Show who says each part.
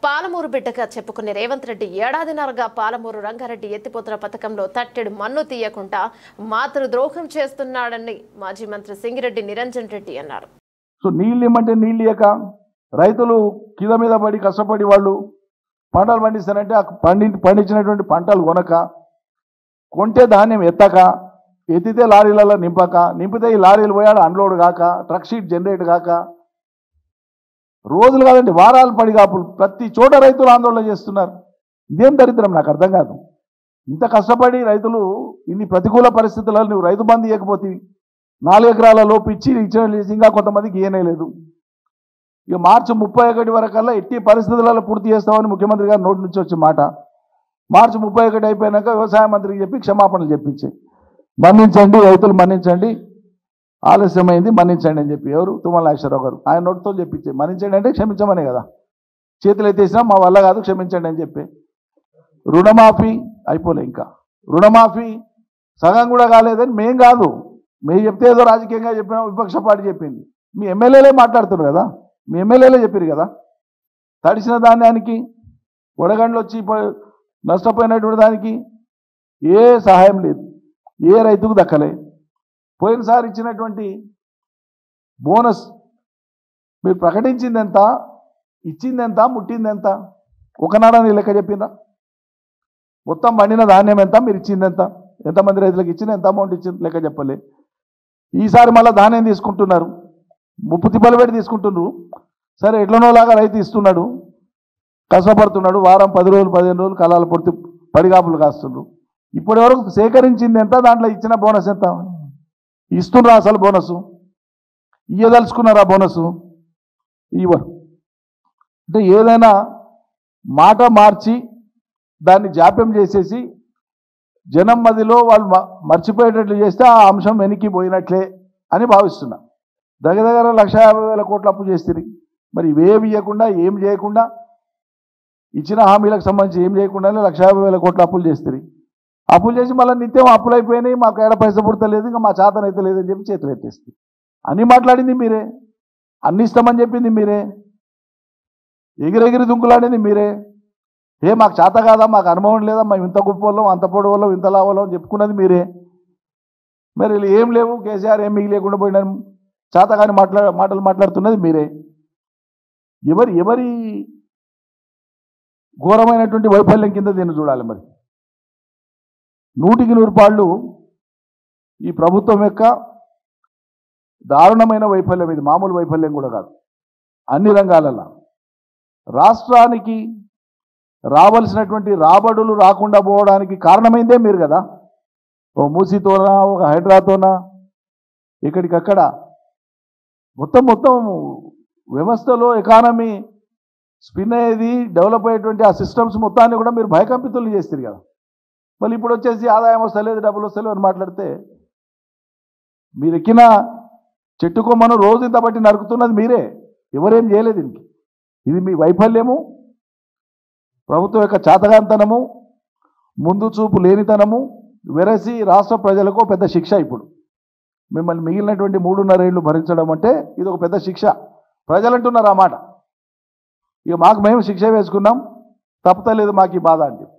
Speaker 1: పాలమూరు బిడ్డగా చెప్పుకునే రేవంత్ రెడ్డి ఏడాదిన్నరగా పాలమూరు రంగారెడ్డి ఎత్తిపోతల పథకంలో తట్టెడు మన్ను తీయకుండా మాతృద్రోహం చేస్తున్నాడని మాజీ మంత్రి సింగిరెడ్డి నిరంజన్ రెడ్డి అన్నారు.
Speaker 2: సో నీళ్ళు ఇమ్మంటే నీళ్ళు ఇయ్యక రైతులు కింద మీద పడి కష్టపడి వాళ్ళు పంటలు పండిస్తారంటే ఆ పండించినటువంటి పంటలు కొనక, కొంటే ధాన్యం ఎత్తక, ఎత్తితే లారీలలో నింపితే ఈ లారీలు పోయాడు అన్లోడ్ కాక, ట్రక్ షీట్ జనరేట్ కాక, రోజులు కాదండి వారాలు పడి కాపులు ప్రతి చోట రైతులు ఆందోళన చేస్తున్నారు. ఇదేం దరిద్రం నాకు అర్థం కాదు. ఇంత కష్టపడి రైతులు ఇన్ని ప్రతికూల పరిస్థితులలో నువ్వు రైతు బంధు ఇవ్వకపోతే 4 ఎకరాల లోపు ఇచ్చిన ఇంకా కొంతమందికి ఇయ్యలేదు. ఇక మార్చి 31 వరకల్లా ఎట్టి పరిస్థితులలో పూర్తి చేస్తామని ముఖ్యమంత్రి గారు నోటి నుంచి వచ్చే మాట. మార్చి 31 అయిపోయినాక వ్యవసాయ మంత్రికి చెప్పి క్షమాపణలు చెప్పించి మన్నించండి, రైతులు మన్నించండి, ఆలస్యమైంది మన్నించండి అని చెప్పి ఎవరు తుమ్మల నాగేశ్వరరావు గారు ఆయన నోటితో చెప్పించే మన్నించండి అంటే క్షమించమనే కదా, చేతులు ఎత్తేసినా మా వల్ల కాదు క్షమించండి అని చెప్పి. రుణమాఫీ అయిపోలే, ఇంకా రుణమాఫీ సగం కూడా కాలేదని మేం కాదు, మేము చెప్తే ఏదో రాజకీయంగా చెప్పినా విపక్ష పార్టీ చెప్పింది. మీ ఎమ్మెల్యేలే మాట్లాడుతున్నారు కదా, మీ ఎమ్మెల్యేలే చెప్పారు కదా. తడిసిన ధాన్యానికి వడగండ్లు వచ్చి నష్టపోయినటువంటి దానికి ఏ సహాయం లేదు, ఏ రైతుకు దక్కలే. పోయినసారి ఇచ్చినటువంటి బోనస్ మీరు ప్రకటించింది ఎంత, ఇచ్చింది ఎంత, ముట్టింది ఎంత, ఒకనాడని లెక్క చెప్పిందా? మొత్తం పండిన ధాన్యం ఎంత, మీరు ఇచ్చింది ఎంత, ఎంతమంది రైతులకు ఇచ్చింది, ఎంత అమౌంట్ ఇచ్చింది లెక్క చెప్పలే. ఈసారి మళ్ళీ ధాన్యం తీసుకుంటున్నారు, ముప్పు తిప్పలు పెట్టి తీసుకుంటున్నారు. సరే ఎట్లనోలాగా రైతు ఇస్తున్నాడు, కష్టపడుతున్నాడు, వారం 10 రోజులు 15 రోజులు కళాలు పొడితే పడిగాపులు కాస్తున్నారు. ఇప్పటి వరకు సేకరించింది ఎంత, దాంట్లో ఇచ్చిన బోనస్ ఎంత? ఇస్తున్నారు అసలు బోనస్? ఇయ్యదలుచుకున్నారా బోనస్? ఇవ్వరు. అంటే ఏదైనా మాట మార్చి దాన్ని జాప్యం చేసేసి జనం మధ్యలో వాళ్ళు మర్చిపోయేటట్లు చేస్తే ఆ అంశం వెనక్కి పోయినట్లే అని భావిస్తున్నా. దగ్గర 1,50,000 కోట్ల అప్పు చేస్తుంది. మరి ఇవేమి ఇవ్వకుండా ఏం చేయకుండా ఇచ్చిన హామీలకు సంబంధించి ఏం చేయకుండానే 1,50,000 కోట్ల అప్పులు చేస్తుంది. అప్పులు చేసి మళ్ళీ నిత్యం అప్పులు అయిపోయినాయి, మాకు ఏడ పైసా పుడతలేదు, ఇంకా మా చేతన అయితే లేదని చెప్పి చేతులు ఎత్తేస్తుంది. అన్నీ మాట్లాడింది మీరే, అన్ని ఇస్తామని చెప్పింది మీరే, ఎగిరెగిరి దుంకులాడింది మీరే. మాకు చేత కాదా, మాకు అనుభవం లేదా, మేము ఇంత గొప్ప వాళ్ళం, అంత పొడి వాళ్ళం, ఇంత లావాళ్ళం చెప్పుకున్నది మీరే. మరి వీళ్ళు ఏం లేవు, కేసీఆర్ ఏం మిగి లేకుండా పోయినా చేత కానీ మాటలు మాట్లాడుతున్నది మీరే. ఎవరి ఘోరమైనటువంటి వైఫల్యం కింద దీన్ని చూడాలి. మరి 100కి 100 పాళ్ళు ఈ ప్రభుత్వం యొక్క దారుణమైన వైఫల్యం. ఇది మామూలు వైఫల్యం కూడా కాదు. అన్ని రంగాలలో రాష్ట్రానికి రావాల్సినటువంటి రాబడులు రాకుండా పోవడానికి కారణమైందే మీరు కదా. ఓ మూసీతోనా, ఒక హైడ్రాతోనా, ఇక్కడికక్కడ మొత్తం వ్యవస్థలో ఎకానమీ స్పిన్ అయ్యేది, డెవలప్ అయ్యేటువంటి ఆ సిస్టమ్స్ మొత్తాన్ని కూడా మీరు భయకంపితులు చేస్తారు కదా. మళ్ళీ ఇప్పుడు వచ్చేసి ఆదాయం వస్తలేదు, డబ్బులు వస్తలేవు అని మాట్లాడితే, మీరు ఎక్కిన చెట్టు కొమ్మను రోజు ఇంత బట్టి నరుకుతున్నది మీరే, ఎవరేం చేయలేదు దీనికి. ఇది మీ వైఫల్యము, ప్రభుత్వం యొక్క చాతగాంతనము, ముందు చూపు లేనితనము వెరసి రాష్ట్ర ప్రజలకు పెద్ద శిక్ష. ఇప్పుడు మిమ్మల్ని మిగిలినటువంటి 3.5 ఏళ్ళు భరించడం అంటే ఇది ఒక పెద్ద శిక్ష. ప్రజలు అంటున్నారు ఆ మాట. ఇక మాకు మేము శిక్ష వేసుకున్నాం, తప్పుతలేదు మాకు ఈ బాధ అని చెప్పి.